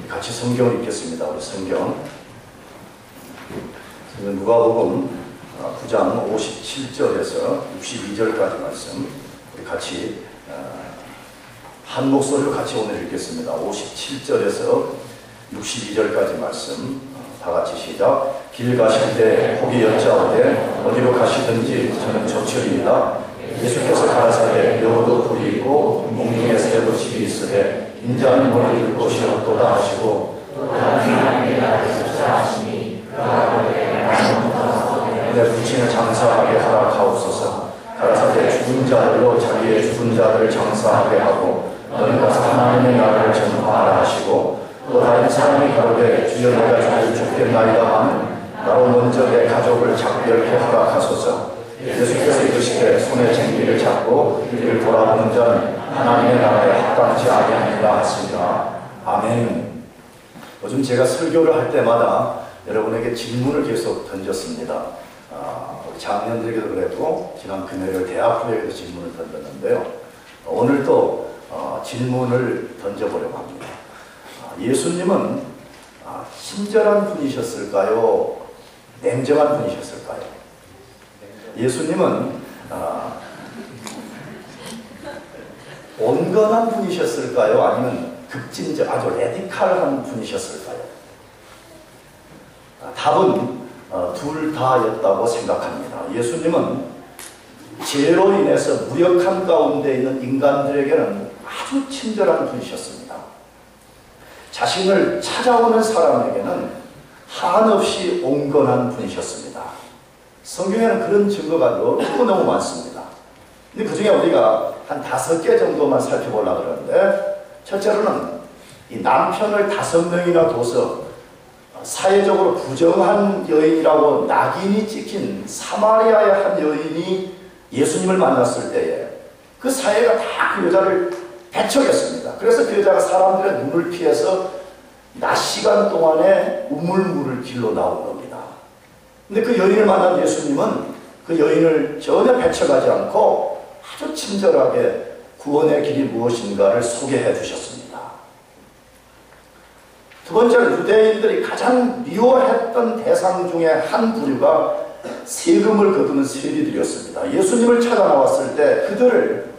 같이 성경을 읽겠습니다. 우리 성경. 누가복음 9장 57절에서 62절까지 말씀 우리 같이 한 목소리로 같이 오늘 읽겠습니다. 57절에서 62절까지 말씀 다 같이 시작. 길 가실 때 혹이 여짜오되 어디로 가시든지 저는 조철이니라. 예수께서 가라사대 여우도 굴이 있고 몽둥이에 새도 집이 있으되 인자는 머리 들 곳이 없도다 하시고 또 다른 하나님의 나라에 숫자하시니 그 아버지의 내 부친을 장사하게 허락하옵소서. 가라사대 죽은 자들로 자기의 죽은 자들을 장사하게 하고 너희 가서 하나님의 나라를 전파하라 하시고 또 다른 사람이 가로되 주여 내가 자주 죽겠나이다 하면 나로 먼저 내 가족을 작별케 허락하소서. 예수께서 이르시되 손에 쟁기를 잡고 이를 돌아보는 자는 하나님의 나라에 합당치 아니하니라 하시니라. 아멘. 요즘 제가 설교를 할 때마다 여러분에게 질문을 계속 던졌습니다. 우리 장년들에게도 그랬고 지난 금요일 대학부에게도 질문을 던졌는데요. 오늘도 질문을 던져보려고 합니다. 예수님은 친절한 분이셨을까요? 냉정한 분이셨을까요? 예수님은 온건한 분이셨을까요? 아니면 급진적 아주 레디칼한 분이셨을까요? 답은 둘 다였다고 생각합니다. 예수님은 죄로 인해서 무력함 가운데 있는 인간들에게는 아주 친절한 분이셨습니다. 자신을 찾아오는 사람에게는 한없이 온건한 분이셨습니다. 성경에는 그런 증거가 너무 많습니다. 근데 그 중에 우리가 한 5개 정도만 살펴보려고 그러는데, 첫째로는 이 남편을 5명이나 둬서 사회적으로 부정한 여인이라고 낙인이 찍힌 사마리아의 한 여인이 예수님을 만났을 때에 그 사회가 다 그 여자를 배척했습니다. 그래서 그 여자가 사람들의 눈을 피해서 낮 시간 동안에 우물물을 길러 나온 겁니다. 근데 그 여인을 만난 예수님은 그 여인을 전혀 배척하지 않고 아주 친절하게 구원의 길이 무엇인가를 소개해 주셨습니다. 두 번째는 유대인들이 가장 미워했던 대상 중에 한 부류가 세금을 거두는 세리들이었습니다. 예수님을 찾아 나왔을 때 그들을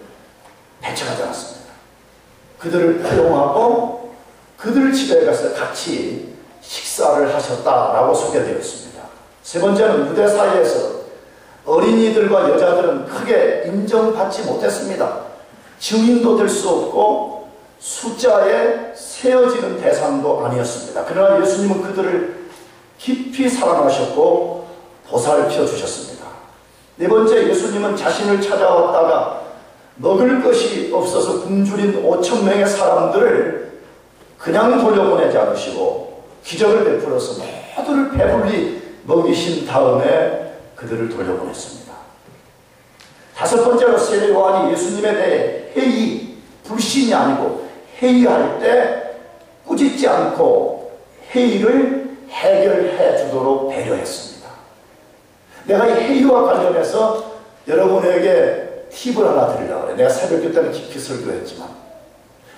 배척하지 않았습니다. 그들을 포용하고 그들 집에 가서 같이 식사를 하셨다라고 소개되어 있습니다. 세 번째는 유대 사회에서 어린이들과 여자들은 크게 인정받지 못했습니다. 증인도 될 수 없고 숫자에 세어지는 대상도 아니었습니다. 그러나 예수님은 그들을 깊이 사랑하셨고 보살펴 주셨습니다. 네 번째, 예수님은 자신을 찾아왔다가 먹을 것이 없어서 굶주린 5,000명의 사람들을 그냥 돌려보내지 않으시고 기적을 베풀어서 모두를 배불리 먹이신 다음에 그들을 돌려보냈습니다. 다섯 번째로 세례 요한이 예수님에 대해 회의, 불신이 아니고 회의할 때 꾸짖지 않고 회의를 해결해 주도록 배려했습니다. 내가 이 회의와 관련해서 여러분에게 팁을 하나 드리려고 해요. 내가 새벽 때는 깊이 설교했지만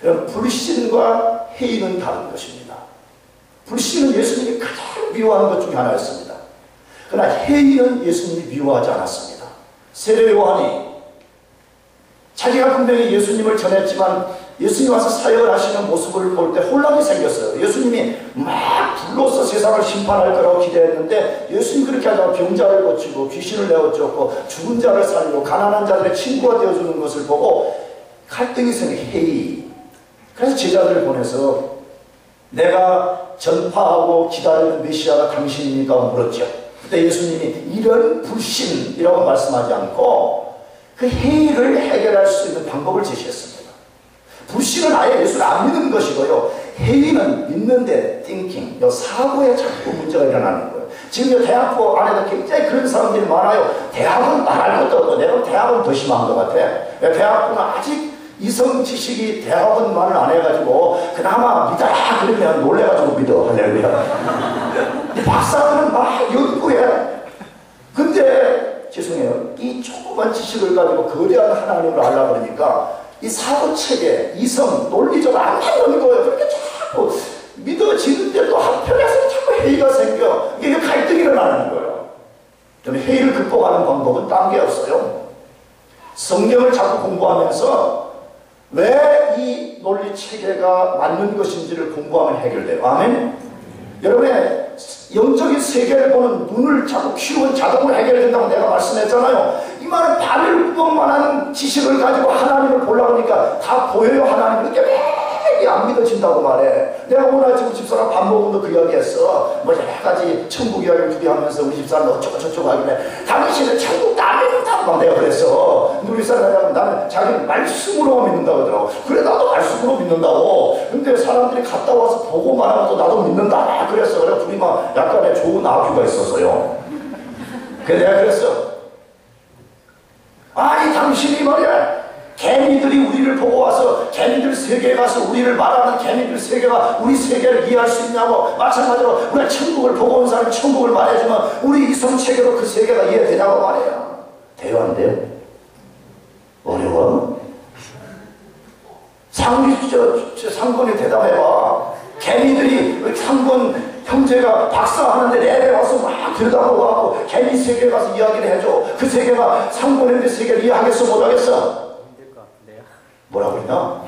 여러분, 불신과 회의는 다른 것입니다. 불신은 예수님이 가장 미워하는 것 중에 하나였습니다. 그러나 회의는 예수님이 미워하지 않았습니다. 세례 요한이 자기가 분명히 예수님을 전했지만 예수님이 와서 사역을 하시는 모습을 볼 때 혼란이 생겼어요. 예수님이 막 불로서 세상을 심판할 거라고 기대했는데 예수님이 그렇게 하다가 병자를 고치고 귀신을 내어쫓고 죽은 자를 살리고 가난한 자들의 친구가 되어주는 것을 보고 갈등이 생긴 회의. 그래서 제자들을 보내서 내가 전파하고 기다리는 메시아가 당신입니까? 물었죠. 그때 예수님이 이런 불신이라고 말씀하지 않고 그 회의를 해결할 수 있는 방법을 제시했습니다. 불신은 아예 예수를 안 믿는 것이고요. 회의는 믿는데 thinking, 사고에 자꾸 문제가 일어나는 거예요. 지금 대학교 안에도 굉장히 그런 사람들이 많아요. 대학은 말할 것도 없고 내가 대학은 더 심한 것 같아. 대학교는 아직 이성 지식이 대학원만을 안 해가지고 그나마 믿어라 그러면 놀래가지고 믿어. 할렐루야. 박사들은 막 연구해. 근데 죄송해요. 이 조그만 지식을 가지고 거대한 하나님을 알라 그러니까 이 사고체계, 이성, 논리적으로 안 맞는 거예요. 그렇게 자꾸 믿어지는데도 한편에서 자꾸 회의가 생겨. 이게 갈등이 일어나는 거예요. 그러면 회의를 극복하는 방법은 딴 게 없어요. 성경을 자꾸 공부하면서 왜 이 논리 체계가 맞는 것인지를 공부하면 해결돼요. 아멘? 여러분의 영적인 세계를 보는 눈을 자꾸 키우면 자동으로 해결된다고 내가 말씀했잖아요. 이 말은 바늘 구멍만 하는 지식을 가지고 하나님을 보려고 하니까 다 보여요. 하나님. 그렇게 왜 안 믿어진다고 말해. 내가 오늘 지금 집사람 밥 먹으면서 그 이야기 했어. 뭐 여러 가지 천국 이야기를 둘이 하면서 우리 집사람 어쩌고 저쩌고 하길래 당신은 천국 안 믿는다고 막 내가 그랬어. 근데 우리 사람이 나는 자기 말씀으로 믿는다고 하더라고. 그래 나도 말씀으로 믿는다고. 근데 사람들이 갔다 와서 보고만 하면 또 나도 믿는다. 그랬어. 그래 둘이 막 약간의 좋은 아큐가 있었어요. 그래 내가 그랬어. 아니 당신이 말이야. 개미들이 우리를 보고 와서 개미들 세계에 가서 우리를 말하는 개미들 세계가 우리 세계를 이해할 수 있냐고. 마찬가지로 우리가 천국을 보고 온 사람이 천국을 말해주면 우리 이성체계로 그 세계가 이해되냐고 말해요. 돼요 안 돼요? 어려워? 상권이 대답해봐. 개미들이 상권 형제가 박사하는데 내내 와서 막 들여다보고 하고 개미 세계에 가서 이야기를 해줘. 그 세계가 상권 형제 세계를 이해하겠어 못하겠어? 뭐라고 했나?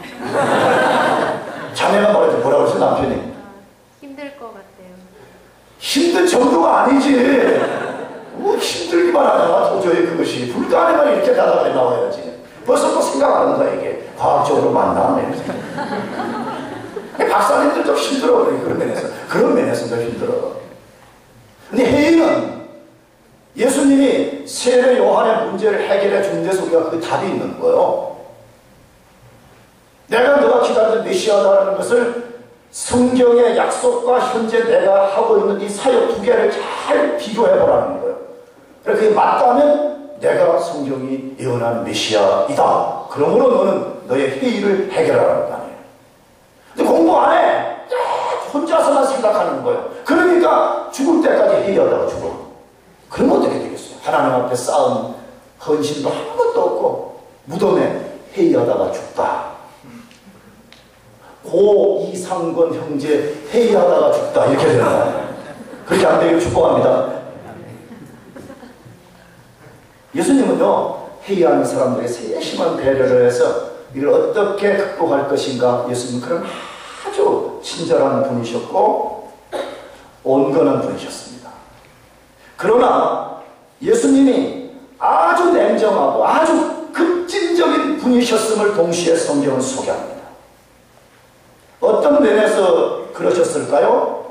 자네가 말했지. 뭐라고 했어 남편이? 힘들 것 같아요. 힘든 정도가 아니지. 뭐 힘들기만 하냐 도저히 그것이. 불가능한 이렇게 대답이 나와야지. 벌써 또 생각하는 거야 이게. 과학적으로 맞나? 박사님들 좀 힘들어. 그런 면에서. 그런 면에서 좀 힘들어. 근데 회의는 예수님이 세례 요한의 문제를 해결해 준 데서 우리가 그 답이 있는 거예요. 내가 너가 기다리는 메시아다라는 것을 성경의 약속과 현재 내가 하고 있는 이 사역 두 개를 잘 비교해보라는 거예요. 그래서 그게 맞다면 내가 성경이 예언하는 메시아이다. 그러므로 너는 너의 회의를 해결하라는 거 아니에요. 근데 공부 안 해. 혼자서만 생각하는 거예요. 그러니까 죽을 때까지 회의하다가 죽어. 그러면 어떻게 되겠어요? 하나님 앞에 쌓은 헌신도 한 것도 없고 무덤에 회의하다가 죽다. 고 이상권 형제 회의하다가 죽다. 이렇게 되는 거예요. 그렇게 안 되기를 축복합니다. 예수님은요, 회의하는 사람들에게 세심한 배려를 해서 이걸 어떻게 극복할 것인가. 예수님은 그런 아주 친절한 분이셨고 온건한 분이셨습니다. 그러나 예수님이 아주 냉정하고 아주 급진적인 분이셨음을 동시에 성경은 소개합니다. 어떤 면에서 그러셨을까요?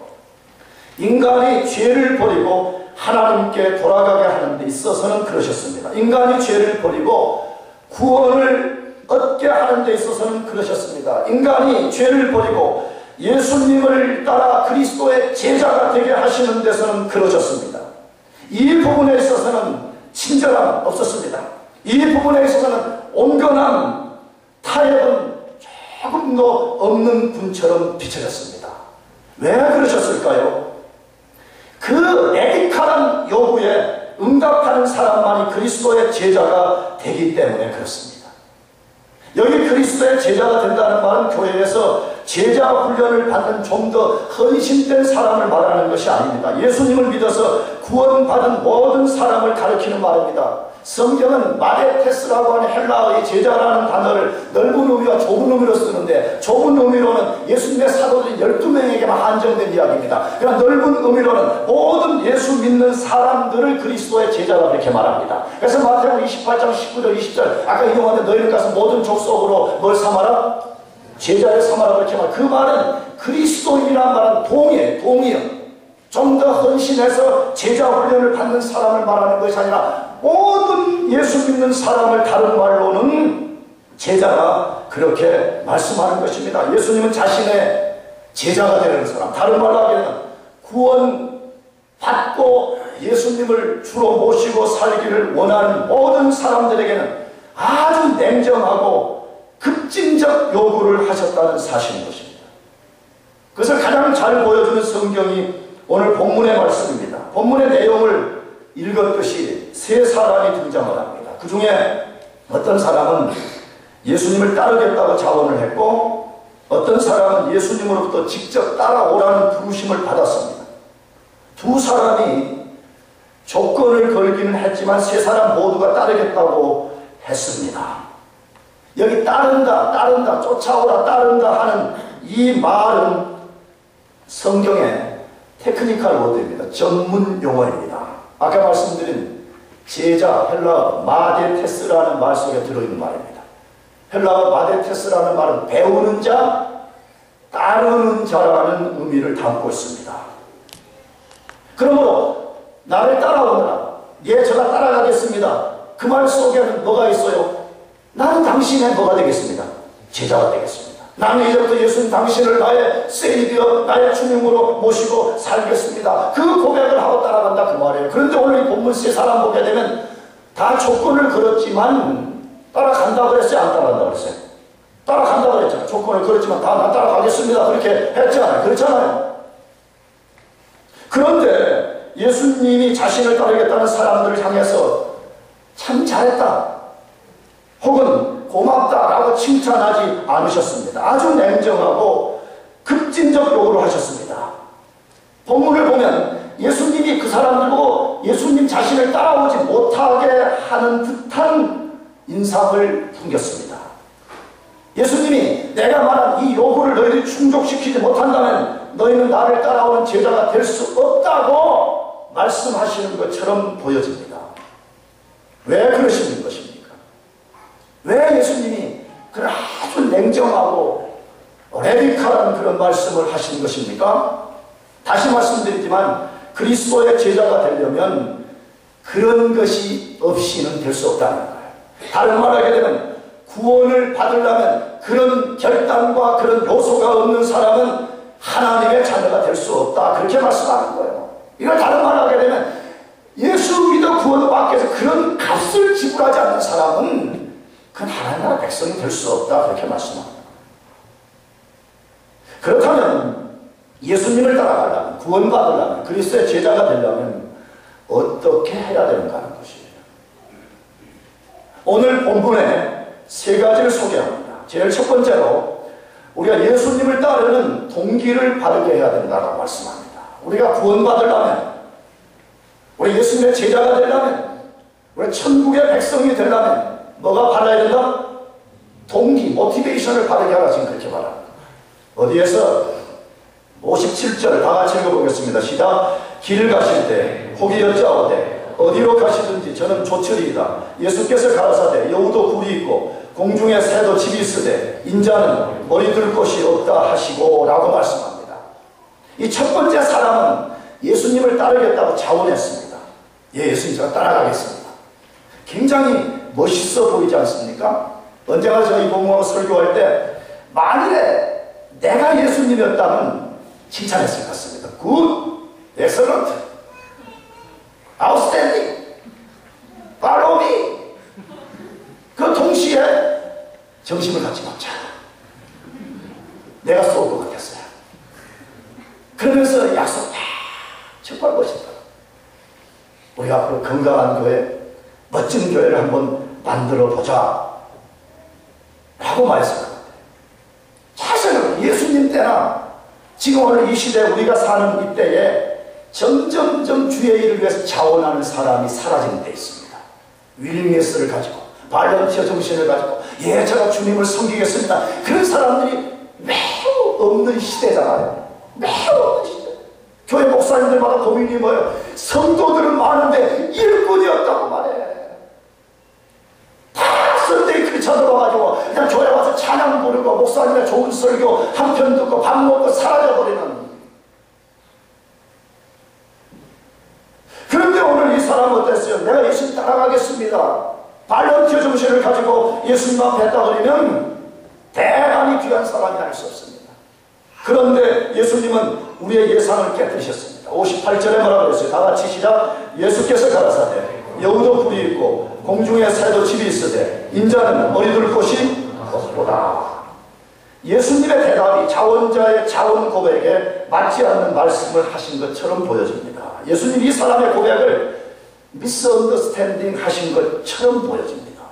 인간이 죄를 버리고 하나님께 돌아가게 하는 데 있어서는 그러셨습니다. 인간이 죄를 버리고 구원을 얻게 하는 데 있어서는 그러셨습니다. 인간이 죄를 버리고 예수님을 따라 그리스도의 제자가 되게 하시는 데서는 그러셨습니다. 이 부분에 있어서는 친절함 없었습니다. 이 부분에 있어서는 온건함, 타협은 조금도 없는 분처럼 비춰졌습니다. 왜 그러셨을까요? 그 레디칼한 요구에 응답하는 사람만이 그리스도의 제자가 되기 때문에 그렇습니다. 여기 그리스도의 제자가 된다는 말은 교회에서 제자 훈련을 받는 좀 더 헌신된 사람을 말하는 것이 아닙니다. 예수님을 믿어서 구원받은 모든 사람을 가리키는 말입니다. 성경은 마데테스라고 하는 헬라어의 제자라는 단어를 넓은 의미와 좁은 의미로 쓰는데, 좁은 의미로는 예수님의 사도들이 12명에게만 한정된 이야기입니다. 그러나 넓은 의미로는 모든 예수 믿는 사람들을 그리스도의 제자가 그렇게 말합니다. 그래서 마태복음 28장 19절 20절 아까 인용한데 너희는 가서 모든 족속으로 뭘 삼아라? 제자를 삼아라. 그렇게 말. 그 말은 그리스도인이라는 말은 동의요. 좀 더 헌신해서 제자 훈련을 받는 사람을 말하는 것이 아니라 모든 예수 믿는 사람을 다른 말로는 제자가 그렇게 말씀하는 것입니다. 예수님은 자신의 제자가 되는 사람, 다른 말로 하기에는 구원 받고 예수님을 주로 모시고 살기를 원하는 모든 사람들에게는 아주 냉정하고 급진적 요구를 하셨다는 사실인 것입니다. 그것을 가장 잘 보여주는 성경이 오늘 본문의 말씀입니다. 본문의 내용을 읽었듯이 세 사람이 등장을 합니다. 그 중에 어떤 사람은 예수님을 따르겠다고 자원을 했고, 어떤 사람은 예수님으로부터 직접 따라오라는 부르심을 받았습니다. 두 사람이 조건을 걸기는 했지만 세 사람 모두가 따르겠다고 했습니다. 여기 따른다, 쫓아오라, 따른다 하는 이 말은 성경의 테크니컬 워드입니다. 전문 용어입니다. 아까 말씀드린 제자, 헬라어 마데테스라는 말 속에 들어있는 말입니다. 헬라어 마데테스라는 말은 배우는 자, 따르는 자라는 의미를 담고 있습니다. 그러므로 나를 따라오너라. 예, 제가 따라가겠습니다. 그 말 속에는 뭐가 있어요? 나는 당신의 뭐가 되겠습니다? 제자가 되겠습니다. 나는 이제부터 예수님 당신을 나의 세이비어, 나의 주님으로 모시고 살겠습니다. 그 고백을 하고 따라간다 그 말이에요. 그런데 오늘 이 본문 세 사람 보게 되면 다 조건을 걸었지만 따라간다 그랬어요? 안 따라간다 그랬어요? 따라간다 그랬잖아요. 조건을 걸었지만 다 나 따라가겠습니다. 그렇게 했잖아요. 그렇잖아요. 그런데 예수님이 자신을 따르겠다는 사람들을 향해서 참 잘했다 혹은 고맙다라고 칭찬하지 않으셨습니다. 아주 냉정하고 급진적 요구를 하셨습니다. 본문을 보면 예수님이 그 사람들 보고 예수님 자신을 따라오지 못하게 하는 듯한 인상을 풍겼습니다. 예수님이 내가 말한 이 요구를 너희들이 충족시키지 못한다면 너희는 나를 따라오는 제자가 될 수 없다고 말씀하시는 것처럼 보여집니다. 왜 그러시는 것입니까? 왜 예수님이 그런 아주 냉정하고 레디칼한 그런 말씀을 하시는 것입니까? 다시 말씀드리지만 그리스도의 제자가 되려면 그런 것이 없이는 될 수 없다는 거예요. 다른 말 하게 되면 구원을 받으려면 그런 결단과 그런 요소가 없는 사람은 하나님의 자녀가 될 수 없다. 그렇게 말씀하는 거예요. 이걸 다른 말 하게 되면 예수 믿어 구원을 받기 위해서 그런 값을 지불하지 않는 사람은 그건 하나님 나라 백성이 될 수 없다. 그렇게 말씀합니다. 그렇다면 예수님을 따라가려면, 구원받으려면, 그리스도의 제자가 되려면 어떻게 해야 되는가 하는 것이에요. 오늘 본문에 세 가지를 소개합니다. 제일 첫 번째로 우리가 예수님을 따르는 동기를 바르게 해야 된다고 말씀합니다. 우리가 구원받으려면, 우리 예수님의 제자가 되려면, 우리 천국의 백성이 되려면 뭐가 바라야 된다? 동기, 모티베이션을 바르게 하라. 지금 그렇게 말합니다. 어디에서? 57절 다 같이 읽어보겠습니다. 시작. 길을 가실 때 혹이 여짜오되 어디로 가시든지 저는 조철이이다. 예수께서 가라사대 여우도 굴이 있고 공중에 새도 집이 있으되 인자는 머리 둘 곳이 없다 하시고 라고 말씀합니다. 이 첫 번째 사람은 예수님을 따르겠다고 자원했습니다. 예, 예수님 제가 따라가겠습니다. 굉장히 멋있어 보이지 않습니까? 언제나 저희 본문하고 설교할 때 만일에 내가 예수님이었다면 칭찬했을 것 같습니다. Good, excellent, outstanding, follow me. 그 동시에 정신을 갖지 못자. 내가 쏠 것 같았어요. 그러면서 약속 다 정말 멋있다. 우리 앞으로 건강한 교회, 멋진 교회를 한번 만들어 보자 라고 말했을 것 같아요. 잘 생각해요. 예수님 때나 지금 오늘 이 시대 우리가 사는 이때에 점점점 주의 일을 위해서 자원하는 사람이 사라지는 데 있습니다. 윌링네스를 가지고 발런티어 정신을 가지고 예 제가 주님을 섬기겠습니다. 그런 사람들이 매우 없는 시대잖아요. 매우 없는 시대. 교회 목사님들마다 고민이 뭐예요? 성도들은 많은데 일꾼이 없다고 말해. 다 선대위 크리처 들어가지고 그냥 교회 와서 찬양 부르고 목사님의 좋은 설교 한 편 듣고 밥 먹고 사라져버리는. 그런데 오늘 이 사람은 어땠어요? 내가 예수님 따라가겠습니다. 발런티어 정신을 가지고 예수님 앞에 했다 그러면 대단히 귀한 사람이 아닐 수 없습니다. 그런데 예수님은 우리의 예상을 깨뜨리셨습니다. 58절에 뭐라고 그랬어요? 다 같이 시작. 예수께서 가라사대 여우도 굴이 있고 공중에 새도 집이 있으되 인자는 머리 둘 곳이 없도다. 예수님의 대답이 자원자의 자원 고백에 맞지 않는 말씀을 하신 것처럼 보여집니다. 예수님이 이 사람의 고백을 미스언더스탠딩 하신 것처럼 보여집니다.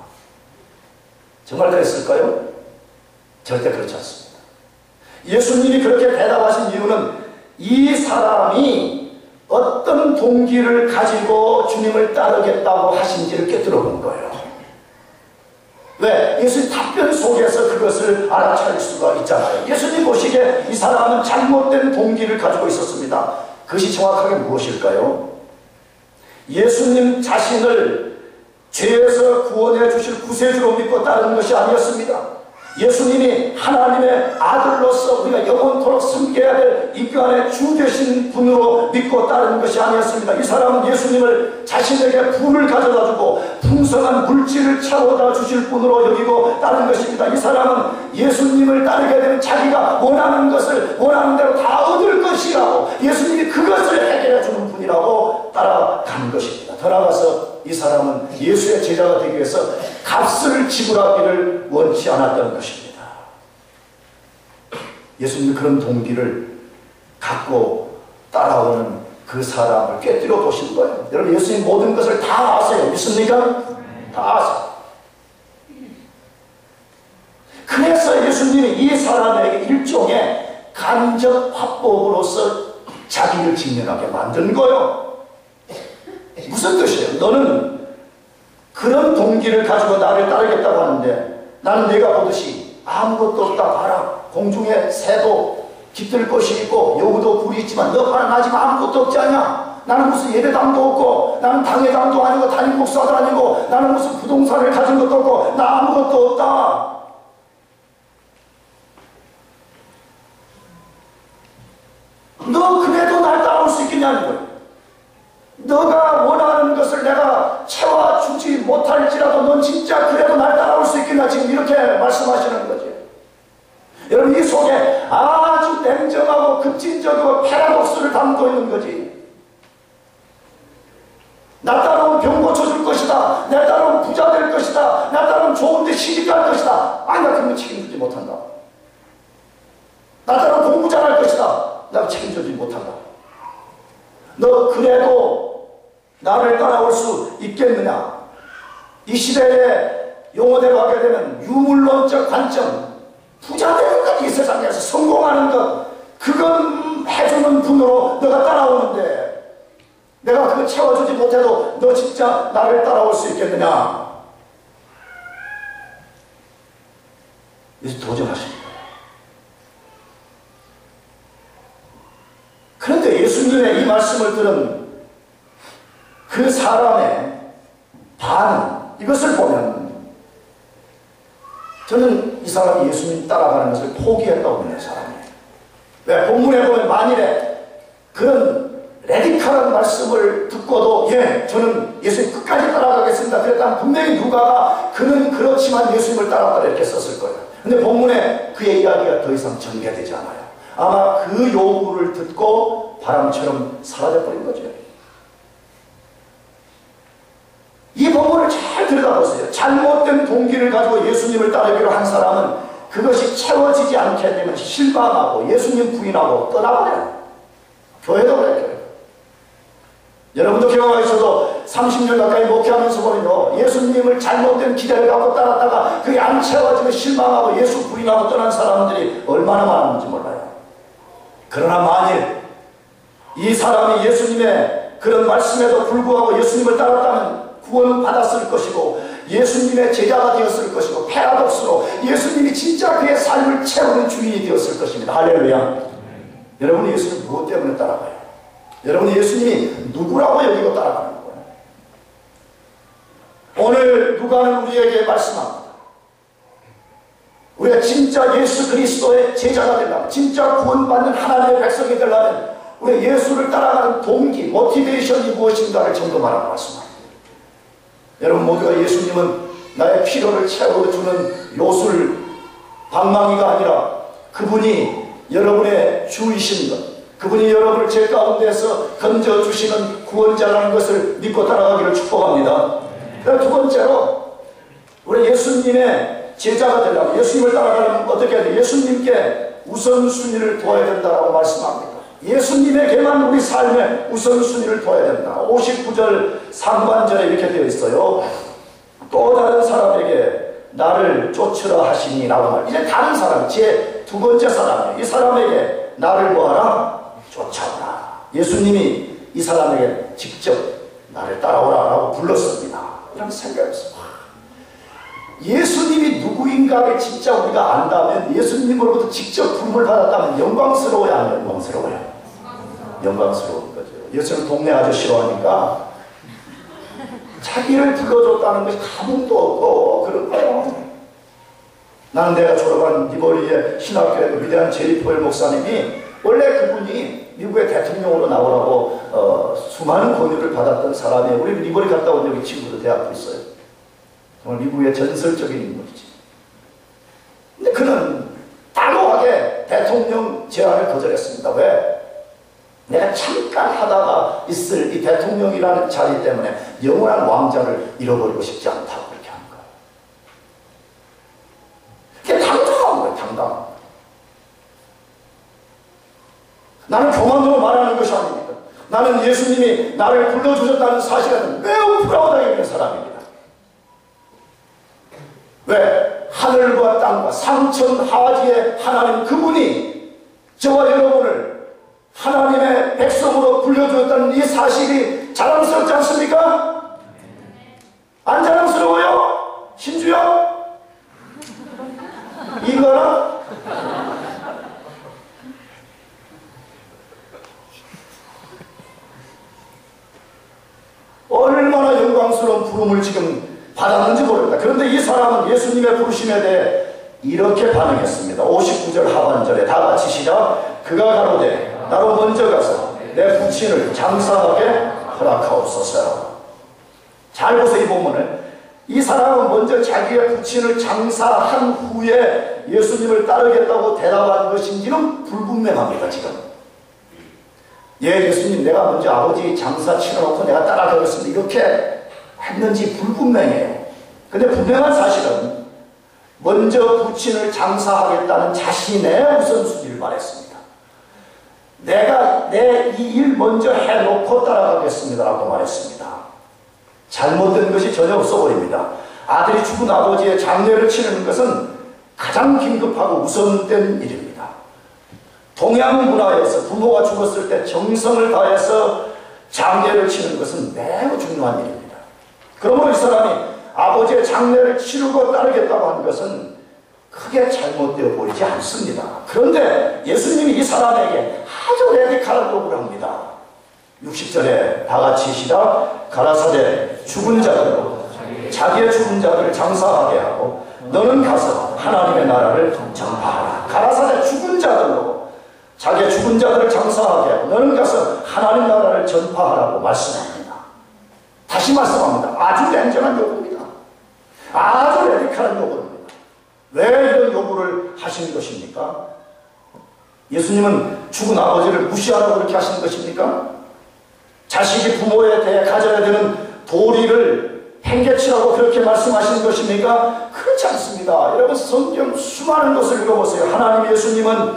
정말 그랬을까요? 절대 그렇지 않습니다. 예수님이 그렇게 대답하신 이유는 이 사람이 어떤 동기를 가지고 주님을 따르겠다고 하신지를 꿰뚫어 본 거예요. 왜? 예수님 답변 속에서 그것을 알아차릴 수가 있잖아요. 예수님 보시기에 이 사람은 잘못된 동기를 가지고 있었습니다. 그것이 정확하게 무엇일까요? 예수님 자신을 죄에서 구원해 주실 구세주로 믿고 따르는 것이 아니었습니다. 예수님이 하나님의 아들로서 우리가 영원토록 섬겨야 될 인간의 주 되신 분으로 믿고 따르는 것이 아니었습니다. 이 사람은 예수님을 자신에게 부를 가져다 주고 풍성한 물질을 채워다 주실 분으로 여기고 따른 것입니다. 이 사람은 예수님을 따르게 되면 자기가 원하는 것을 원하는 대로 다 얻을 것이라고, 예수님이 그것을 해결해 주는 분이라고 따라간 것입니다. 더 나아가서 이 사람은 예수의 제자가 되기 위해서 값을 지불하기를 원치 않았던 것입니다. 예수님이 그런 동기를 갖고 따라오는 그 사람을 꿰뚫어 보신 거예요. 여러분, 예수님 모든 것을 다 아세요. 믿습니까? 다 아세요. 그래서 예수님이 이 사람에게 일종의 간접 화법으로서 자기를 직면하게 만든 거예요. 무슨 뜻이에요? 너는 그런 동기를 가지고 나를 따르겠다고 하는데 나는 내가 보듯이 아무것도 없다. 봐라. 공중에 새도 깃들 것이 있고 여우도 굴이 있지만 너 봐라. 나 지금 아무것도 없지 않냐? 나는 무슨 예배당도 없고 나는 당회장도 아니고 담임 목사도 아니고 나는 무슨 부동산을 가진 것도 없고 나 아무것도 없다. 너 그래도 날 따라올 수 있겠냐는 거예요. 너가 원하는 것을 내가 채워주지 못할지라도 넌 진짜 그래도 날 따라올 수 있겠나, 지금 이렇게 말씀하시는 거지. 여러분, 이 속에 아주 냉정하고 급진적이고 패러독스를 담고 있는 거지. 나 따라오면 병 고쳐줄 것이다. 나 따라오면 부자 될 것이다. 나 따라오면 좋은 데 시집갈 것이다. 아니, 나 그런 거 책임지지 못한다. 나 따라오면 공부 잘할 것이다. 나 책임지지 못한다. 너 그래도 나를 따라올 수 있겠느냐? 이 시대에 용어대로 하게 되면 유물론적 관점, 부자 되는 것, 이 세상에서 성공하는 것, 그건 해주는 분으로 너가 따라오는데 내가 그거 채워주지 못해도 너 진짜 나를 따라올 수 있겠느냐? 예수 도전하십니다. 그런데 예수님의 이 말씀을 들은 그 사람의 반응, 이것을 보면 저는 이 사람이 예수님 따라가는 것을 포기했다고 믿는 사람이에요. 왜? 본문에 보면 만일에 그런 레디컬한 말씀을 듣고도 예, 저는 예수님 끝까지 따라가겠습니다 그랬다면 분명히 누가가 그는 그렇지만 예수님을 따라가라 이렇게 썼을 거예요. 근데 본문에 그의 이야기가 더 이상 전개되지 않아요. 아마 그 요구를 듣고 바람처럼 사라져버린 거죠. 이 본문을 잘 들여다보세요. 잘못된 동기를 가지고 예수님을 따르기로 한 사람은 그것이 채워지지 않게 되면 실망하고 예수님 부인하고 떠나버려요. 교회도 그래요. 여러분도 경험하셔도 30년 가까이 목회하면서 보면요, 예수님을 잘못된 기대를 갖고 따랐다가 그게 안 채워지면 실망하고 예수 부인하고 떠난 사람들이 얼마나 많은지 몰라요. 그러나 만일 이 사람이 예수님의 그런 말씀에도 불구하고 예수님을 따랐다면 구원은 받았을 것이고 예수님의 제자가 되었을 것이고 패러독스로 예수님이 진짜 그의 삶을 채우는 주인이 되었을 것입니다. 할렐루야. 여러분이 예수님 무엇 때문에 따라가요? 여러분이 예수님이 누구라고 여기고 따라가는 거예요? 오늘 누가는 우리에게 말씀합니다. 우리가 진짜 예수 그리스도의 제자가 되려면, 진짜 구원받는 하나님의 백성이 되려면 우리가 예수를 따라가는 동기, 모티베이션이 무엇인가를 점검하라고 말씀합니다. 여러분 모두가 예수님은 나의 필요를 채워주는 요술, 방망이가 아니라 그분이 여러분의 주이신 것, 그분이 여러분을 죄 가운데서 건져주시는 구원자라는 것을 믿고 따라가기를 축복합니다. 두 번째로 우리 예수님의 제자가 되려면, 예수님을 따라가려면 어떻게 해야 돼? 예수님께 우선순위를 둬야 된다고 말씀합니다. 예수님에게만 우리 삶의 우선순위를 둬야 된다. 59절 상반절에 이렇게 되어 있어요. 또 다른 사람에게 나를 쫓으라 하시니 라고 말. 이제 다른 사람, 제 두 번째 사람이에요. 이 사람에게 나를 뭐하라? 쫓아오라. 예수님이 이 사람에게 직접 나를 따라오라 라고 불렀습니다. 이런 생각했어요. 예수님이 누구인가를 진짜 우리가 안다면, 예수님으로부터 직접 부름을 받았다면 영광스러워야 안 영광스러워요? 영광스러운 거죠. 예수님 동네 아저씨로 하니까 자기를 불러줬다는 것이 감흥도 없고 그런 거예요. 나는 내가 졸업한 니버리의 신학교의 위대한 제리 포엘 목사님이, 원래 그분이 미국의 대통령으로 나오라고 수많은 권유를 받았던 사람이에요. 우리 니버리 갔다 온 여기 친구도 대학도 있어요. 정말 미국의 전설적인 인물이지. 근데 그는 단호하게 대통령 제안을 거절했습니다. 왜? 내가 잠깐 하다가 있을 이 대통령이라는 자리 때문에 영원한 왕자를 잃어버리고 싶지 않다고 그렇게 한 거예요. 그게 당당한 거예요. 당당. 나는 교만으로 말하는 것이 아닙니다. 나는 예수님이 나를 불러주셨다는 사실은 매우 프라우드하게 있는 사람입니다. 왜? 하늘과 땅과 상천하지의 하나님 그분이 저와 여러분을 하나님의 백성으로 불려주었다는 이 사실이 자랑스럽지 않습니까? 안 자랑스러워요? 신주요? 이거나? 얼마나 영광스러운 부름을 지금 받았는지 모릅니다. 그런데 이 사람은 예수님의 부르심에 대해 이렇게 반응했습니다. 59절 하반절에 다 같이 시작. 그가 가로되 나로 먼저 가서 내 부친을 장사하게 허락하옵소서. 잘 보세요. 이 본문을. 이 사람은 먼저 자기의 부친을 장사한 후에 예수님을 따르겠다고 대답한 것인지는 불분명합니다. 지금 예수님 내가 먼저 아버지 장사 치러놓고 내가 따라가겠습니다 이렇게 했는지 불분명해요. 근데 분명한 사실은 먼저 부친을 장사하겠다는 자신의 우선순위를 말했습니다. 내가 내 이 일 먼저 해놓고 따라가겠습니다 라고 말했습니다. 잘못된 것이 전혀 없어 보입니다. 아들이 죽은 아버지의 장례를 치르는 것은 가장 긴급하고 우선된 일입니다. 동양 문화에서 부모가 죽었을 때 정성을 다해서 장례를 치르는 것은 매우 중요한 일입니다. 그러므로 이 사람이 아버지의 장례를 치르고 따르겠다고 하는 것은 크게 잘못되어 보이지 않습니다. 그런데 예수님이 이 사람에게 아주 레디칼한 요구를 합니다. 60절에 다 같이 시작. 가라사대 죽은 자들로 자기의 죽은 자들을 장사하게 하고 너는 가서 하나님의 나라를 전파하라. 가라사대 죽은 자들로 자기의 죽은 자들을 장사하게 하고 너는 가서 하나님 나라를 전파하라고 말씀합니다. 다시 말씀합니다. 아주 냉정한 요구입니다. 아주 레디칼한 요구입니다. 왜 이런 요구를 하신 것입니까? 예수님은 죽은 아버지를 무시하라고 그렇게 하신 것입니까? 자식이 부모에 대해 가져야 되는 도리를 행개치라고 그렇게 말씀하시는 것입니까? 그렇지 않습니다. 여러분 성경 수많은 것을 읽어보세요. 하나님 예수님은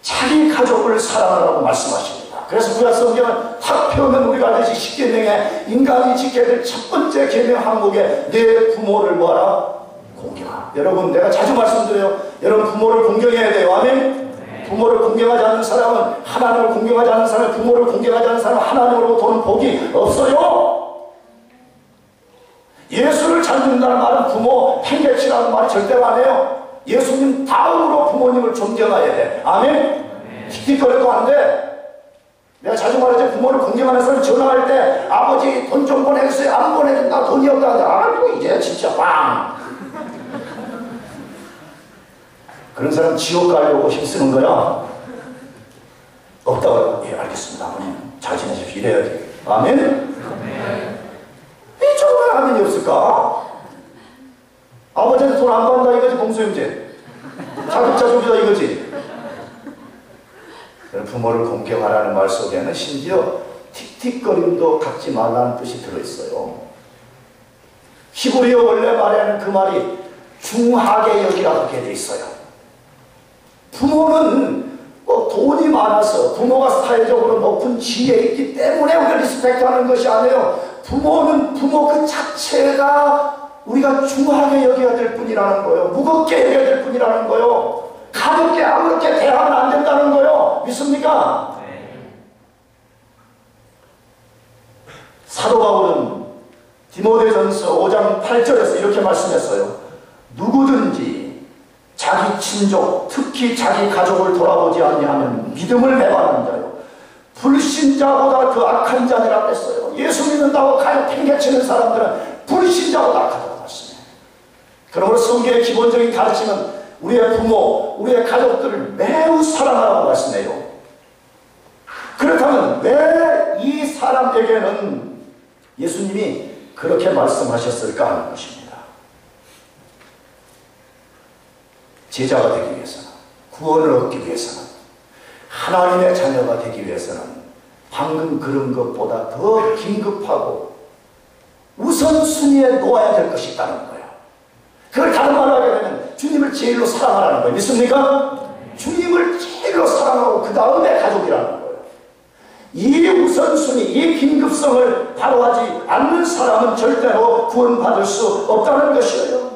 자기 가족을 사랑하라고 말씀하십니다. 그래서 구약 성경은 탁 펴면 우리가 알듯이 10계명에 인간이 지켜야 될 첫 번째 계명 항목에 내 부모를 뭐하라? 공경하라. 여러분 내가 자주 말씀드려요. 여러분 부모를 공경해야 돼요. 아멘? 부모를 공경하지 않는 사람은 하나님을 공경하지 않는 사람은 부모를 공경하지 않는 사람은 하나님으로부터는 복이 없어요. 예수를 잘 믿는다는 말은 부모 행개치라는 말이 절대로 안 해요. 예수님 다음으로 부모님을 존경해야 돼. 아멘? 틱틱거려도 안 돼. 내가 자주 말하죠. 부모를 공경하는 사람이 전화할 때 아버지 돈 좀 보내주세요. 안 보내준다. 돈이 없다. 아이고 이제 진짜 빵. 그런 사람 지옥 가려고 힘쓰는 거야? 없다고요? 예, 알겠습니다. 아버님 잘 지내십시오. 이래야지. 아멘? 이 정도의 아멘이 없을까? 아버지한테 돈 안 받는다 이거지. 공소형제 자급자족이다 이거지. 부모를 공경하라는 말 속에는 심지어 틱틱거림도 갖지 말라는 뜻이 들어있어요. 히브리어 원래 말에는 그 말이 중하게 여기라고 되어 있어요. 부모는 돈이 많아서 부모가 사회적으로 높은 지위에 있기 때문에 우리가 리스펙트하는 것이 아니에요. 부모는 부모 그 자체가 우리가 중하게 여겨야 될 뿐이라는 거예요. 무겁게 여겨야 될 뿐이라는 거예요. 가볍게 아무렇게 대하면 안 된다는 거예요. 믿습니까? 사도 바울은 디모데전서 5장 8절에서 이렇게 말씀했어요. 누구든지 자기 친족, 특히 자기 가족을 돌아보지 아니하면 믿음을 배반하는 자요, 불신자보다 더 악한 자니라 했어요. 예수 믿는다고 가요 팽개치는 사람들은 불신자보다 악하다고 했습니다. 그러므로 성경의 기본적인 가르침은 우리의 부모, 우리의 가족들을 매우 사랑하라고 말씀해요. 그렇다면 왜 이 사람에게는 예수님이 그렇게 말씀하셨을까 하는 것입니다. 제자가 되기 위해서는, 구원을 얻기 위해서는, 하나님의 자녀가 되기 위해서는 방금 그런 것보다 더 긴급하고 우선순위에 놓아야 될 것이 있다는 거예요. 그걸 다른 말로 하게 되면 주님을 제일로 사랑하라는 거예요. 믿습니까? 주님을 제일로 사랑하고 그 다음에 가족이라는 거예요. 이 우선순위, 이 긴급성을 바로하지 않는 사람은 절대로 구원받을 수 없다는 것이에요.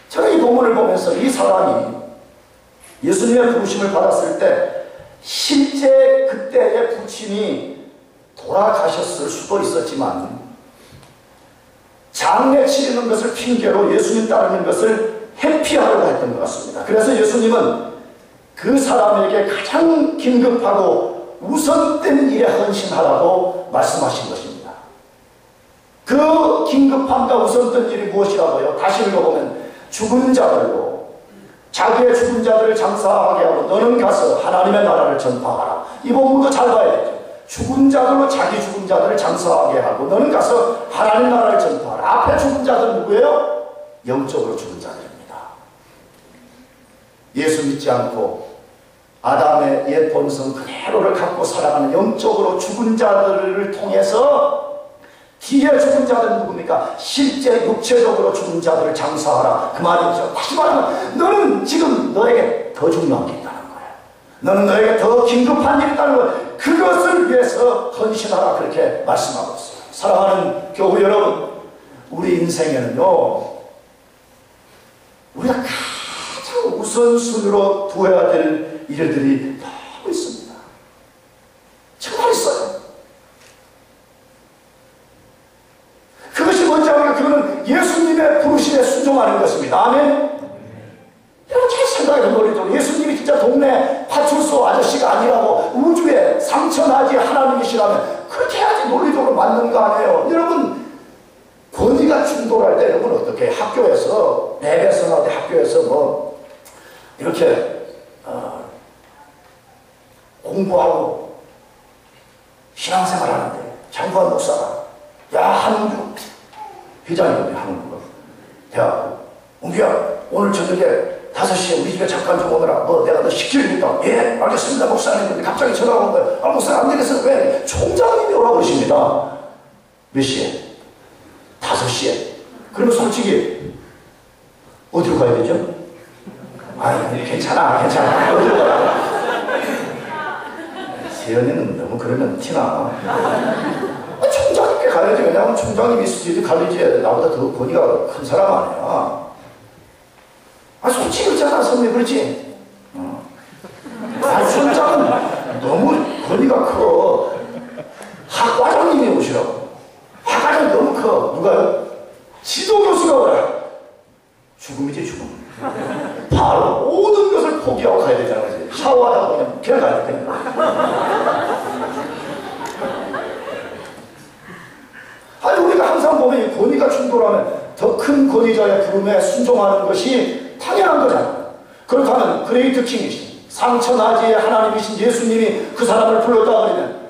저는 이 본문을 보면서 이 사람이 예수님의 부르심을 받았을 때 실제 그때의 부친이 돌아가셨을 수도 있었지만 장례 치르는 것을 핑계로 예수님 따르는 것을 회피하려고 했던 것 같습니다. 그래서 예수님은 그 사람에게 가장 긴급하고 우선된 일에 헌신하라고 말씀하신 것입니다. 그 긴급함과 우선된 일이 무엇이라고요? 다시 읽어보면 죽은 자들로 자기의 죽은 자들을 장사하게 하고 너는 가서 하나님의 나라를 전파하라. 이 본문도 잘 봐야 되죠. 죽은 자들로 자기 죽은 자들을 장사하게 하고 너는 가서 하나님 나라를 전파하라. 앞에 죽은 자들은 누구예요? 영적으로 죽은 자들입니다. 예수 믿지 않고 아담의 옛 본성 그대로를 갖고 살아가는 영적으로 죽은 자들을 통해서 뒤에 죽은 자들은 누굽니까? 실제 육체적으로 죽은 자들을 장사하라. 그 말이죠. 다시 말하면 너는 지금 너에게 더 중요한 게 있다는 거예요. 너는 너에게 더 긴급한 일이 있다는 거예요. 그것을 위해서 헌신하라. 그렇게 말씀하고 있어요. 사랑하는 교우 여러분, 우리 인생에는요, 우리가 가장 우선순위로 두어야 될 일들이 너무 있습니다. 정말 있어요. 그것이 뭔지 알아요? 그거는 예수님의 부르심에 순종하는 것입니다. 아멘? 이렇게 생각해 보리죠. 예수님이 진짜 동네 파출소 아저씨가 아니라고 우주에 삼천하지 하나님이시라면 그렇게 해야지 논리적으로 맞는 거 아니에요? 여러분, 권위가 충돌할 때 여러분 어떻게 학교에서 내배서나 어디 학교에서 뭐 이렇게 공부하고 신앙생활 하는데 장구한 목사가 야 한웅주 회장이거든요. 한웅주가 대학 웅주야 오늘 저녁에 5시에 우리 집에 잠깐 좀 오느라 뭐 내가 너 시키니까 예 알겠습니다 목사님. 근데 갑자기 전화가 온 거예요. 아 목사님 안 되겠어요. 왜? 총장님이 오라고 그러십니다. 몇 시에? 5시에. 그러면 솔직히 어디로 가야 되죠? 아 괜찮아 어디로 가야 세연이는 너무 그러면 티나. 총장님께 가야지. 왜냐하면 총장님이 있을지 갈리지에 나보다 더 권위가 큰 사람 아니야. 아 솔직히 그렇잖아 선배. 그렇지? 아 총장은 너무 권위가 커. 학과장님이 오시라고. 학과장 너무 커. 누가요? 지도교수가 오라. 죽음이지 죽음. 바로 모든 것을 포기하고 가야 되잖아. 샤워하다가 그냥 가야 돼. 아니 우리가 항상 보면 이 권위가 충돌하면 더 큰 권위자의 부름에 순종하는 것이 당연한 거잖아요. 그렇다면 그레이트 킹이신 상천하지의 하나님이신 예수님이 그 사람을 불렀다 그러면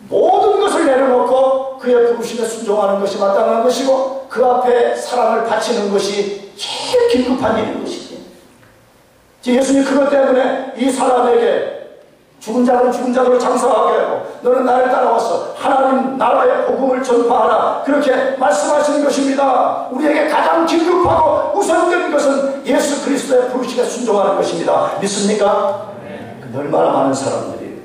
모든 것을 내려놓고 그의 부르심에 순종하는 것이 마땅한 것이고 그 앞에 사랑을 바치는 것이 제일 긴급한 일인 것이지. 예수님 그것 때문에 이 사람에게 죽은 자는 죽은 자로 장사하게 하고 너는 나를 따라와서 하나님 나라의 복음을 전파하라. 그렇게 말씀하시는 것입니다. 우리에게 가장 긴급하고 우선된 것은 예수 그리스도의 부르심에 순종하는 것입니다. 믿습니까? 근데 얼마나 많은 사람들이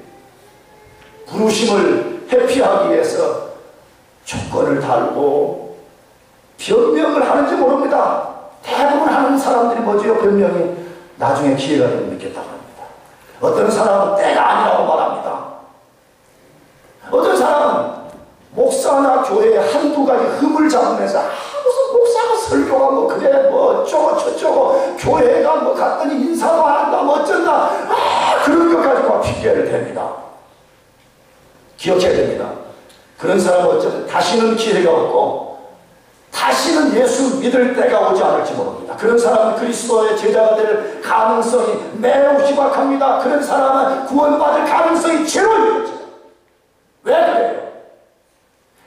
부르심을 회피하기 위해서 조건을 달고 변명을 하는지 모릅니다. 대부분 하는 사람들이 뭐지요? 변명이 나중에 기회가 되면 믿겠다고 합니다. 어떤 사람은 때가 아니라고 말합니다. 어떤 사람은 목사나 교회에 한두 가지 흠을 잡으면서 무슨 목사가 설교가 뭐 그래 뭐 어쩌고 저쩌고 교회가 뭐 갔더니 인사도 안 한다 뭐 어쩐다 그런 것 가지고 핑계를 댑니다. 기억해야 됩니다. 그런 사람은 어쩌면 다시는 기회가 없고 다시는 예수 믿을 때가 오지 않을지 모릅니다. 그런 사람은 그리스도의 제자가 될 가능성이 매우 희박합니다. 그런 사람은 구원받을 가능성이 제로입니다. 왜 그래요?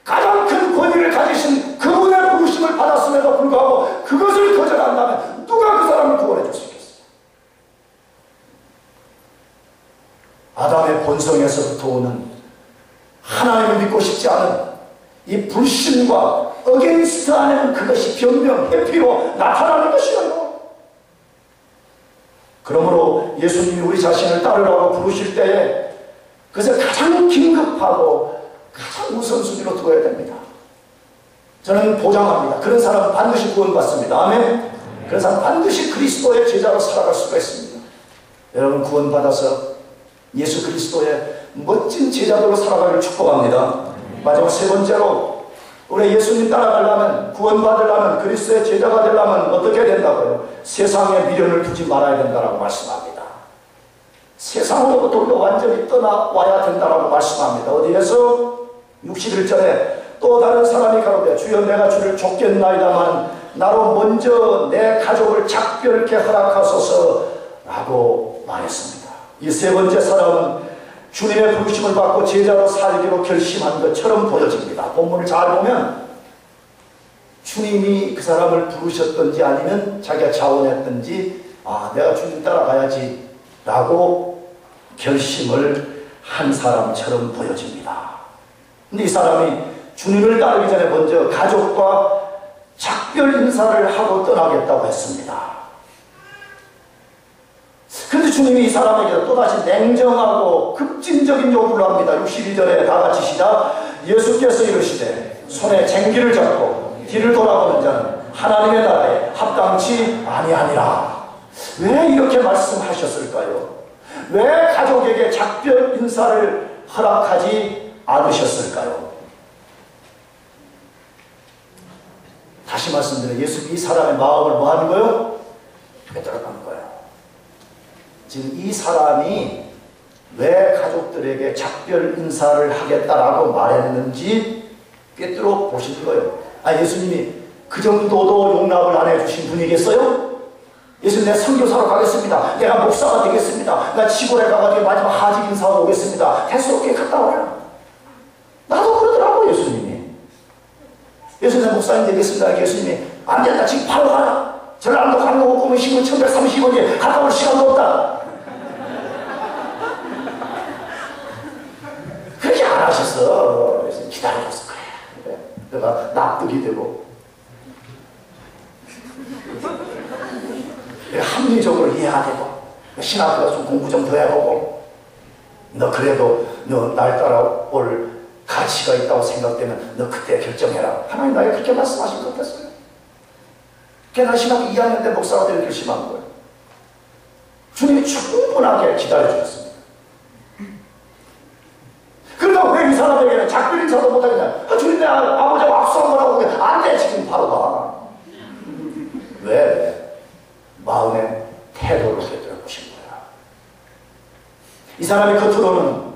가장 큰 권위를 가지신 그분의 부르심을 받았음에도 불구하고 그것을 거절한다면 누가 그 사람을 구원해 줄 수 있겠어요? 아담의 본성에서부터 오는 하나님을 믿고 싶지 않은 이 불신과 어게인스트 안에는 그것이 변명, 회피로 나타나는 것이에요. 그러므로 예수님이 우리 자신을 따르라고 부르실 때에 그것을 가장 긴급하고 가장 우선순위로 두어야 됩니다. 저는 보장합니다. 그런 사람은 반드시 구원받습니다. 아멘. 그런 사람은 반드시 그리스도의 제자로 살아갈 수가 있습니다. 여러분 구원받아서 예수 그리스도의 멋진 제자들로 살아가기를 축복합니다. 마지막 세 번째로 우리 예수님 따라가려면 구원받으려면 그리스도의 제자가 되려면 어떻게 된다고요? 세상에 미련을 두지 말아야 된다고 말씀합니다. 세상으로부터 우리가 완전히 떠나와야 된다고 말씀합니다. 어디에서? 61절에 또 다른 사람이 가로되 주여 내가 주를 쫓겠나이다만 나로 먼저 내 가족을 작별케 허락하소서 라고 말했습니다. 이 세 번째 사람은 주님의 부르심을 받고 제자로 살기로 결심한 것처럼 보여집니다. 본문을 잘 보면 주님이 그 사람을 부르셨던지 아니면 자기가 자원했던지 내가 주님 따라가야지 라고 결심을 한 사람처럼 보여집니다. 근데 이 사람이 주님을 따르기 전에 먼저 가족과 작별 인사를 하고 떠나겠다고 했습니다. 그런데 주님이 이 사람에게 또다시 냉정하고 급진적인 요구를 합니다. 62절에 다 같이 시작. 예수께서 이르시되 손에 쟁기를 잡고 뒤를 돌아보는 자는 하나님의 나라에 합당치 아니하니라. 왜 이렇게 말씀하셨을까요? 왜 가족에게 작별 인사를 허락하지 않으셨을까요? 다시 말씀드려요. 예수님이 이 사람의 마음을 뭐 하는 거예요? 빼들어가는 거예요. 지금 이 사람이 왜 가족들에게 작별 인사를 하겠다라고 말했는지 꿰뚫어 보시는 거예요. 예수님이 그 정도도 용납을 안 해주신 분이겠어요? 예수님 내가 선교사로 가겠습니다. 내가 목사가 되겠습니다. 나 시골에 가가지고 마지막 하직 인사하고 오겠습니다. 대수롭게 갔다 와라. 나도 그러더라고 예수님이. 예수님 목사님 되겠습니다. 예수님이 안 된다. 지금 바로 가라. 전라남도 강릉 보면 시골 1130원이 갔다 올 시간도 없다. 그렇게 안 하셨어. 그래서 기다려줬어. 그래. 내가 납득이 되고 합리적으로 이해가 되고 신학교가 좀 공부 좀 더 해보고 너 그래도 너 날 따라올 가치가 있다고 생각되면 너 그때 결정해라. 하나님 나에게 그렇게 말씀하신 것 같았어요. 그래서 신학교 2학년 때 목사가 되기를 결심한 거예요. 주님이 충분하게 기다려주셨습니다. 그러다 왜 이 사람에게는 작별 인사도 못하겠냐? 주님 내 아버지하고 악수한 거라고 안 돼. 지금 바로 가. 왜? 마음의 태도를 깨뜨려 보신 거야. 이 사람이 겉으로는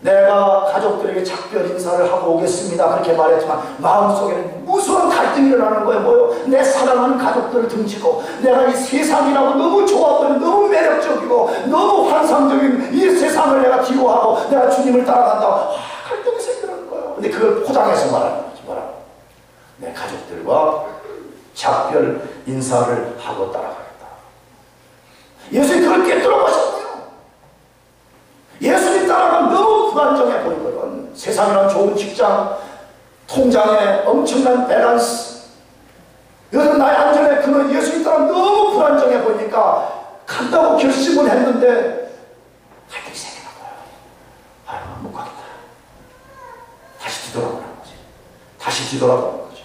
내가 가족들에게 작별 인사를 하고 오겠습니다 그렇게 말했지만 마음속에는 무서운 갈등이 일어나는 거예요. 뭐요? 내 사랑하는 가족들을 등지고 내가 이 세상이라고 너무 좋아하고 너무 매력적이고 너무 환상적인 이 세상을 내가 뒤로하고 내가 주님을 따라간다고 갈등이 생기는 거예요. 근데 그걸 포장해서 말하는 거지. 뭐라고? 내 가족들과 작별 인사를 하고 따라가겠다. 예수님이 그걸 깨뜨려 보셨어요. 예수님 따라가면 너무 불안정해 보이거든. 세상이란 좋은 직장, 통장에 엄청난 밸런스. 여러분 나의 안전에 그는 예수님 따라 너무 불안정해 보이니까 간다고 결심을 했는데 갈등이 생기는 거야. 못 가겠다. 다시 뒤돌아보는 거지. 다시 뒤돌아보는 거지.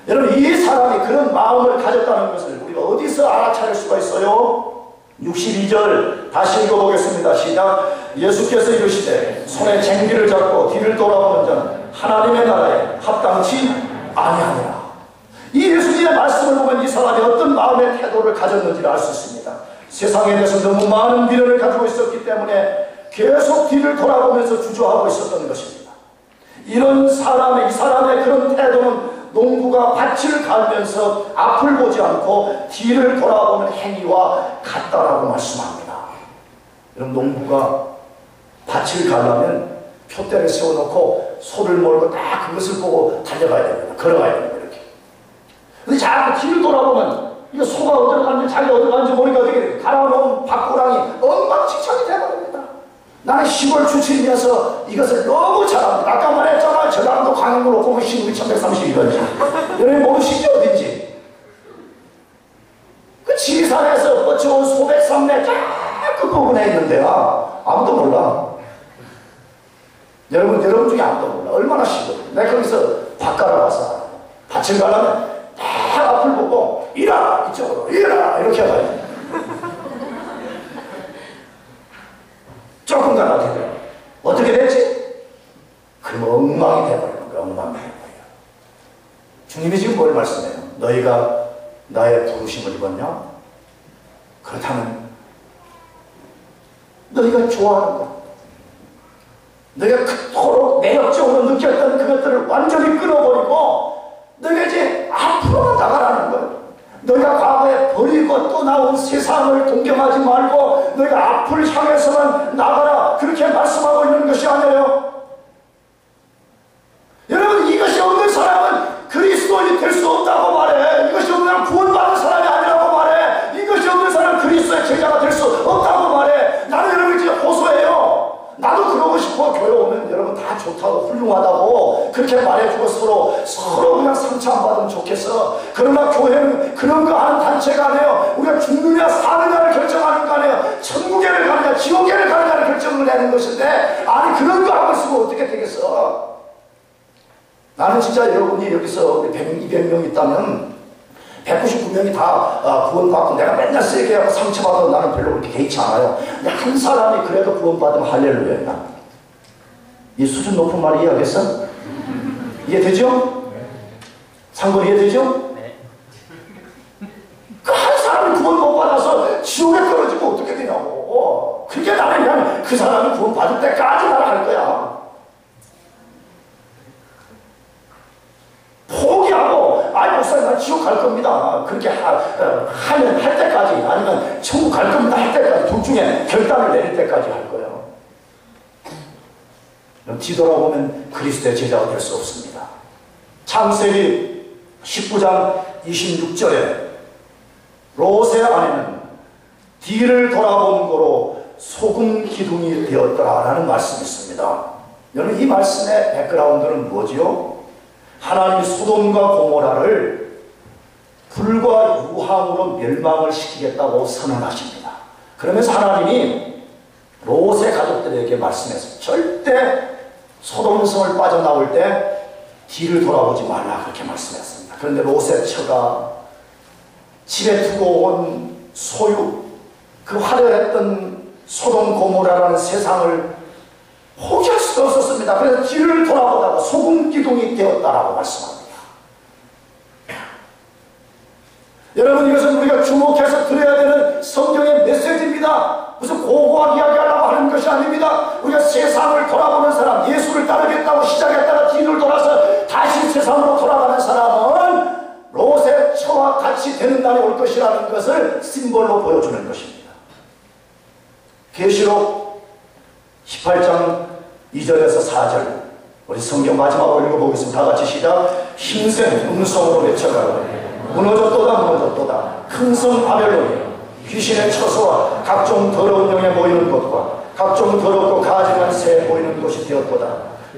여러분, 이 사람이 그런 마음을 가졌다는 것을 우리가 어디서 알아차릴 수가 있어요? 62절 다시 읽어보겠습니다. 시작. 예수께서 이르시되 손에 쟁기를 잡고 뒤를 돌아보는 자는 하나님의 나라에 합당치 아니하니라. 이 예수님의 말씀을 보면 이 사람이 어떤 마음의 태도를 가졌는지를 알 수 있습니다. 세상에 대해서 너무 많은 미련을 가지고 있었기 때문에 계속 뒤를 돌아보면서 주저하고 있었던 것입니다. 이런 사람의, 이 사람의 그런 태도는 농부가 밭을 갈면서 앞을 보지 않고 뒤를 돌아보는 행위와 같다라고 말씀합니다. 여러분, 농부가 밭을 가려면 표대를 세워놓고 소를 몰고 딱 그것을 보고 달려가야 됩니다. 걸어가야 됩니다. 이렇게. 근데 자꾸 뒤를 돌아보면 이거 소가 어디로 갔는지 자기가 어디로 갔는지 모르니까 어떻게 돼요? 갈아놓은 밭고랑이 엉망진창이 돼버립니다. 나는 시골 출신이어서 이것을 너무 잘합니다. 아까 말했잖아요. 전라도 강릉으로 오고 신국이 1132번지. 여러분 모르시죠? 어딘지? 그 지리산에서 뻗쳐온 소백산맥 그 부분에 있는데요. 아무도 몰라. 여러분 중에 아무도 몰라. 얼마나 쉬워. 내가 거기서 밭 갈아와서 밭을 가려면 딱 앞을 보고 이라 이쪽으로 이라 이렇게 해봐요. 조금 가다 되더라. 어떻게 됐지? 그럼 엉망이 돼버리는 거야. 엉망이 돼버려요. 주님이 지금 뭘 말씀해요? 너희가 나의 부르심을 입었냐? 그렇다면 너희가 좋아하는 것, 너희가 그토록 매력적으로 느꼈던 그것들을 완전히 끊어버리고 너희가 이제 앞으로 나가라는 거예요. 너희가 과거에 버리고 또 나온 세상을 동경하지 말고 너희가 앞을 향해서만 나가라, 그렇게 말씀하고 있는 것이 아니에요. 여러분, 이것이 없는 사람은 그리스도인이 될 수 없다고 말해. 이것이 없는 사람은 구원받은 사람이 아니라고 말해. 이것이 없는 사람은 그리스도의 제자가 될 수 없다고 말해. 나는 여러분 이제 호소해요. 나도 그러고 싶어. 교회 오면 여러분 다 좋다고 훌륭하다고 그렇게 말해주고 서로 그냥 상처 안 받으면 좋겠어. 그러나 교회는 그런 거 하는 단체가 아니에요. 우리가 죽느냐 사느냐를 결정하는 거 아니에요. 천국에를 가느냐 지옥에를 가느냐를 결정을 내는 것인데, 아니 그런 거 하고 있으면 어떻게 되겠어. 나는 진짜 여러분이 여기서 100명, 200명 있다면 199명이 다 구원받고 내가 맨날 세게 하고 상처받아도 나는 별로 그렇게 개의치 않아요. 근데 한 사람이 그래도 구원받으면 할렐루야야. 이 수준 높은 말 이해하겠어? 이해되죠? 상권 이해되죠? 그 한 사람이 구원 못 받아서 지옥에 떨어지면 어떻게 되냐고. 그게 나는 그냥 그 사람이 구원 받을 때까지 나를 할 거야. 포기하고, 아이 목사님 나 지옥 갈 겁니다, 그렇게 하면 할 때까지, 아니면 천국 갈 겁니다 할 때까지, 둘 중에 결단을 내릴 때까지 할 거예요. 뒤돌아보면 그리스도의 제자가 될 수 없습니다. 창세기 19장 26절에 롯의 아내는 뒤를 돌아본 거로 소금 기둥이 되었더라라는 말씀이 있습니다. 여러분, 이 말씀의 백그라운드는 뭐지요? 하나님이 소돔과 고모라를 불과 유황으로 멸망을 시키겠다고 선언하십니다. 그러면서 하나님이 롯의 가족들에게 말씀해서 절대 소돔성을 빠져나올 때 뒤를 돌아보지 말라, 그렇게 말씀했습니다. 그런데 롯의 처가 집에 두고 온 소유, 그 화려했던 소돔 고모라라는 세상을 포기할 수가 없었습니다. 그래서 뒤를 돌아보다가 소금 기둥이 되었다라고 말씀합니다. 여러분, 이것은 우리가 주목해서 들어야 되는 성경의 메시지입니다. 무슨 고고하게 이야기하려고 하는 것이 아닙니다. 우리가 세상을 돌아보는 사람, 예수를 따르겠다고 시작했다가 뒤를 돌아서 다시 세상으로 돌아가는 사람은 롯의 처와 같이 되는 날이 올 것이라는 것을 심볼로 보여주는 것입니다. 계시록 18장 2절에서 4절, 우리 성경 마지막으로 읽어보겠습니다. 다 같이 시작. 힘센 음성으로 외쳐가라. 무너졌도다 무너졌도다. 큰 성 바벨론이여, 귀신의 처소와 각종 더러운 영에 모이는 곳과 각종 더럽고 가증한 새에 모이는 곳이 되었도다.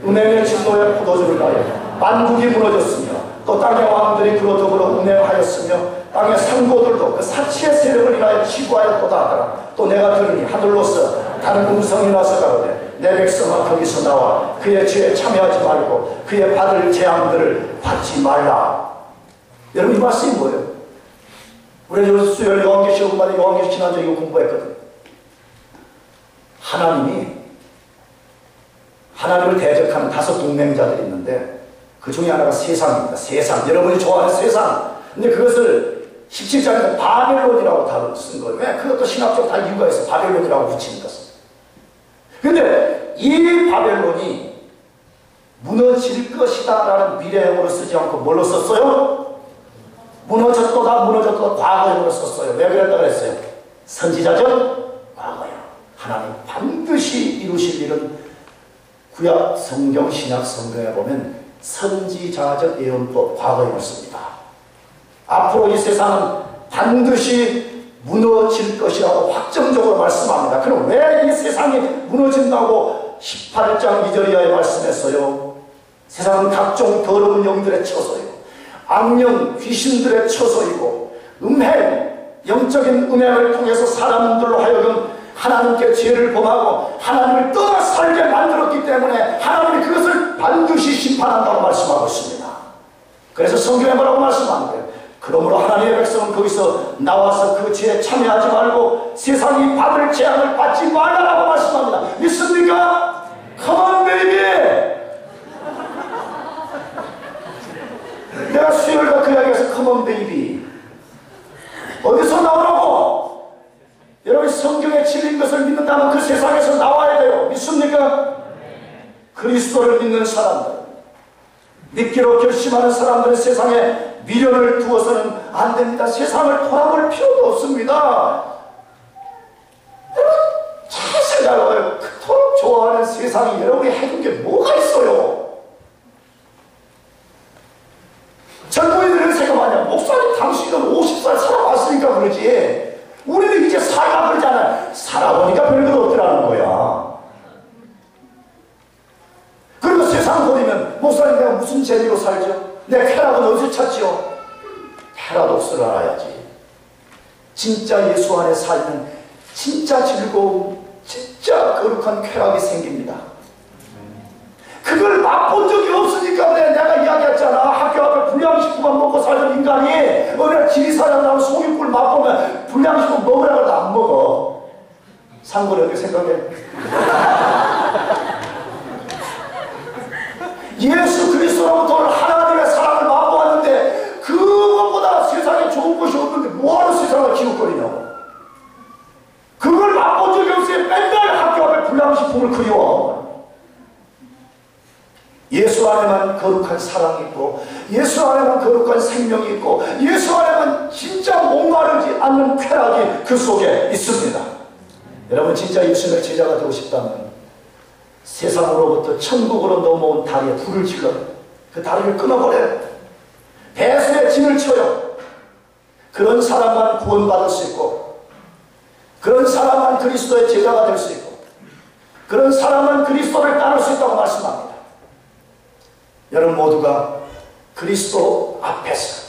은행의 진노의 포도주를 나여 만국이 무너졌으며 또 땅의 왕들이 그로 더불어 운행하였으며 땅의 상고들도 그 사치의 세력을 인하여 치부하였도다 하더라. 또 내가 들으니 하늘로서 다른 음성이 나서 가로되 내 백성아 거기서 나와 그의 죄에 참여하지 말고 그의 받을 재앙들을 받지 말라. 여러분 이 말씀이 뭐예요? 우리 수요일 요한계시 오후마다 요한계시 지난주에 이거 공부했거든. 하나님을 대적하는 5 동맹자들이 있는데 그 중에 하나가 세상입니다. 세상. 여러분이 좋아하는 세상. 근데 그것을 17장에서 바벨론이라고 쓴 거예요. 왜? 그것도 신학적 다 이유가 있어. 바벨론이라고 붙이는 것은. 근데 이 바벨론이 무너질 것이다라는 미래형으로 쓰지 않고 뭘로 썼어요? 무너졌도다 과거형으로 썼어요. 왜 그랬다 그랬어요? 선지자적 과거형. 하나님 반드시 이루실 일은 구약 성경, 신약 성경에 보면 선지자적 예언법 과거형을 씁니다. 앞으로 이 세상은 반드시 무너질 것이라고 확정적으로 말씀합니다. 그럼 왜 이 세상이 무너진다고 18장 2절 이하에 말씀했어요? 세상은 각종 더러운 영들의 처소요, 악령, 귀신들의 처소이고 영적인 음행을 통해서 사람들로 하여금 하나님께 죄를 범하고 하나님을 떠나 살게 만들었기 때문에 하나님이 그것을 반드시 심판한다고 말씀하고 있습니다. 그래서 성경에 뭐라고 말씀하는데요? 그러므로 하나님의 백성은 거기서 나와서 그 죄에 참여하지 말고 세상이 받을 재앙을 받지 말라라고 말씀합니다. 믿습니까? Come on, baby! 내가 수요일과 그 이야기에서 Come on, baby. 어디서 나오라고? 여러분 성경에 진리인 것을 믿는다면 그 세상에서 나와야 돼요. 믿습니까? 그리스도를 믿는 사람들, 믿기로 결심하는 사람들은 세상에 미련을 두어서는 안 됩니다. 세상을 돌아볼 필요도 없습니다. 여러분 잘 생각해봐요. 그토록 좋아하는 세상이 여러분이 해준 게 뭐가 있어요? 젊은이들은 생각하냐, 목사님 당신은 50살 살아봤으니까 그러지 우리는 이제 살아 그러잖아요. 살아보니까 별것 없더라는 거야. 그리고 세상 버리면 목사님 내가 무슨 재미로 살죠? 내 쾌락은 어디서 찾지요? 패러독스를 알아야지. 진짜 예수 안에 살면 진짜 즐거움, 진짜 거룩한 쾌락이 생깁니다. 그걸 맛본 적이 없으니까 내가 이야기했잖아. 학교 앞에 불량식품만 먹고 살던 인간이 어느 날 지리산에 나온 송이꿀 맛보면 불량식품 먹으라고 해도 안 먹어. 상관이 어떻게 생각해? 예수 그리스도로부터 하나님의 사랑을 맛보았는데 그것보다 세상에 좋은 것이 없는데 뭐하러 세상을 기웃거리냐고. 그걸 맛본 적이 없으니 맨날 학교 앞에 불량식품을 그리워. 예수 안에만 거룩한 사랑이 있고 예수 안에만 거룩한 생명이 있고 예수 안에만 진짜 목마르지 않는 쾌락이 그 속에 있습니다. 여러분 진짜 예수님의 제자가 되고 싶다면 세상으로부터 천국으로 넘어온 다리에 불을 질러 그 다리를 끊어버려요. 배수의 진을 쳐요. 그런 사람만 구원받을 수 있고 그런 사람만 그리스도의 제자가 될 수 있고 그런 사람만 그리스도를 따를 수 있다고 말씀합니다. 여러분 모두가 그리스도 앞에서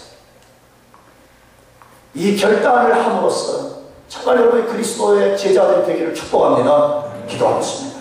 이 결단을 함으로써 정말 여러분이 그리스도의 제자들이 되기를 축복합니다. 기도하겠습니다.